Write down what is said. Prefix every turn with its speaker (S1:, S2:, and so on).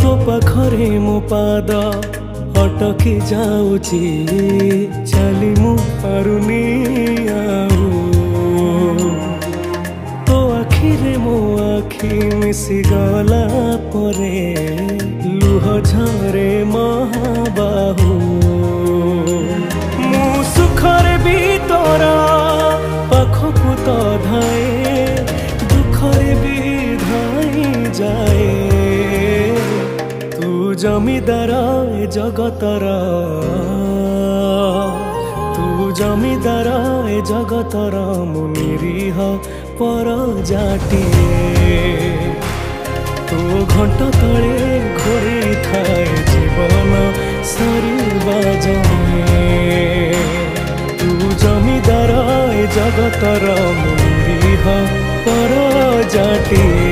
S1: तो पाखरे मो पाद अटकी जाऊची चली मु पारुनी आउ तो आखिरे मो आखि मिसी गला परे लुह झरे महाबाहु मु सुखरे भी तोरा पाखकु तो धाए दुखरे भी धाई जाए तू जमीदार ए जगतर तू जमीदार ए जगतर मु निरीह पर जाटिए तो घंटा तले घोरी थाए जीवन सरिबा जाए तू जमीदार ए जगतर मु निरीह पर जाटिए।